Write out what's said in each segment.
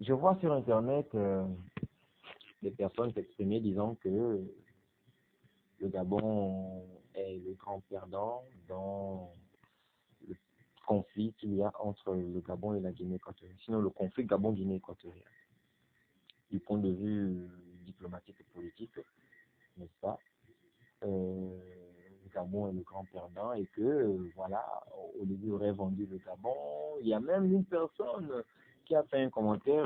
Je vois sur Internet des personnes s'exprimer disant que le Gabon est le grand perdant dans le conflit qu'il y a entre le Gabon et la Guinée équatoriale. Sinon, le conflit Gabon-Guinée équatoriale. Du point de vue diplomatique et politique, n'est-ce pas? Le Gabon est le grand perdant et que, voilà, au début, aurait vendu le Gabon. Il y a même une personne qui a fait un commentaire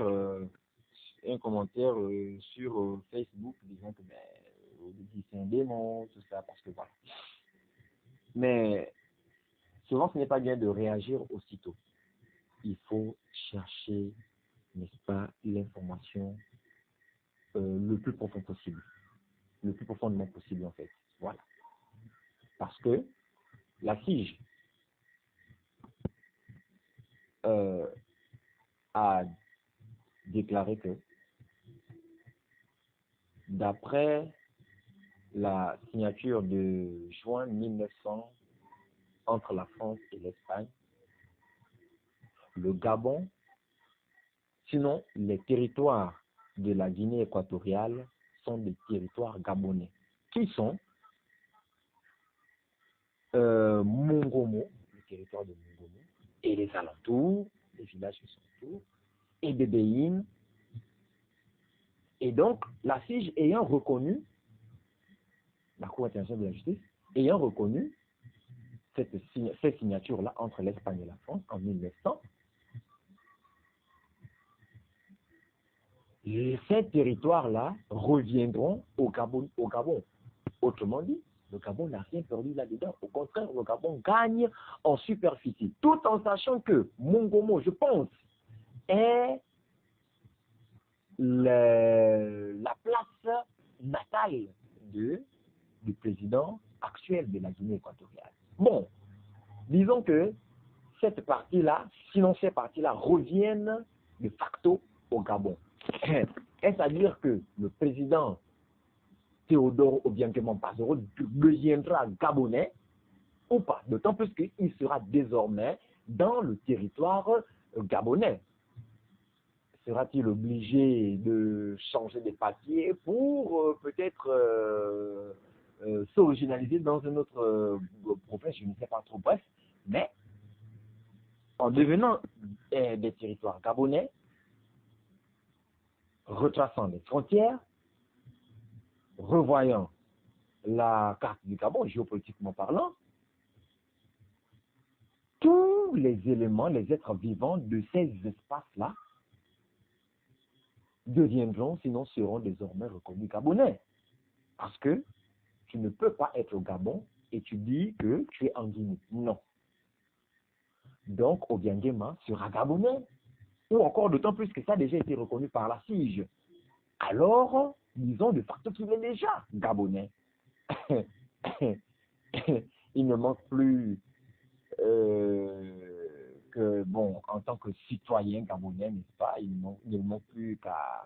sur Facebook disant que au début, c'est un démon, tout ça, parce que voilà. Mais souvent, ce n'est pas bien de réagir aussitôt. Il faut chercher, n'est-ce pas, l'information le plus profond possible. Le plus profondément possible, en fait. Voilà. Parce que la SIGE a déclaré que d'après la signature de juin 1900 entre la France et l'Espagne, le Gabon, sinon les territoires de la Guinée équatoriale sont des territoires gabonais, qui sont Mongomo, le territoire de Mongomo, et les alentours, les villages qui sont autour, et Bébéine. Et donc, la SIGE ayant reconnu, la Cour internationale de la justice, ayant reconnu cette signature-là entre l'Espagne et la France en 1900, ces territoires-là reviendront au Gabon. Autrement dit, le Gabon n'a rien perdu là-dedans. Au contraire, le Gabon gagne en superficie, tout en sachant que Mongomo, je pense, est la place natale du président actuel de la Guinée équatoriale. Bon, disons que cette partie-là, sinon ces parties-là reviennent de facto au Gabon. Est-ce à dire que le président Théodore Obiang Mpazoro deviendra gabonais ou pas? D'autant plus qu'il sera désormais dans le territoire gabonais. Sera-t-il obligé de changer des papiers pour peut-être s'originaliser dans une autre province? Je ne sais pas trop, bref. Mais en devenant des territoires gabonais, retraçant les frontières, revoyant la carte du Gabon, géopolitiquement parlant, tous les éléments, les êtres vivants de ces espaces-là deviendront, sinon seront désormais reconnus gabonais. Parce que tu ne peux pas être au Gabon et tu dis que tu es en Guinée. Non. Donc, Obiang sera gabonais. Ou encore, d'autant plus que ça a déjà été reconnu par la SIGE. Alors, disons de facto qu'il est déjà gabonais. Il ne manque plus que, bon, en tant que citoyen gabonais, n'est-ce pas, il ne manque plus qu'à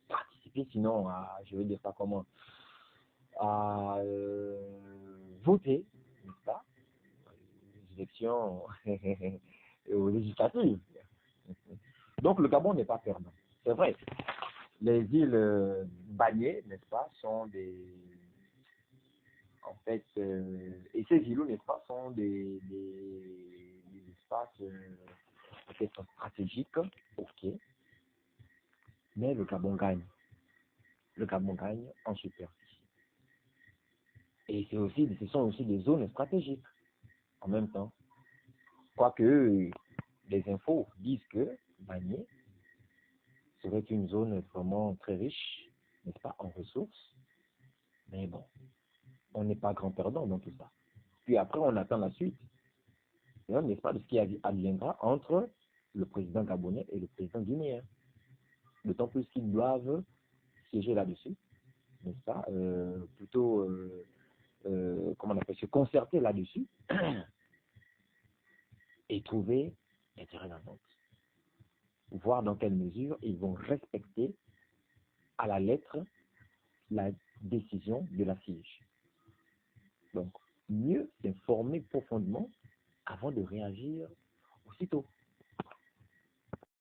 participer, sinon, je vais dire ça comment, à voter, n'est-ce pas, aux élections aux législatives. Donc, le Gabon n'est pas perdant. C'est vrai. Les îles Bagné, n'est-ce pas, sont des... En fait, et ces îlots, n'est-ce pas, sont des espaces peut-être stratégiques, ok, mais le Gabon gagne. Le Gabon gagne en superficie. Et ce sont aussi des zones stratégiques en même temps. Quoique les infos disent que Bagné serait une zone vraiment très riche, n'est-ce pas, en ressources. Mais bon, on n'est pas grand perdant dans tout ça. Puis après, on attend la suite, n'est-ce pas, de ce qui adviendra entre le président gabonais et le président guinéen. D'autant plus qu'ils doivent siéger là-dessus, n'est-ce pas, plutôt, comment on appelle, se concerter là-dessus et trouver des terrains d'entente. Voir dans quelle mesure ils vont respecter à la lettre la décision de la SIGE. Donc, mieux s'informer profondément avant de réagir aussitôt.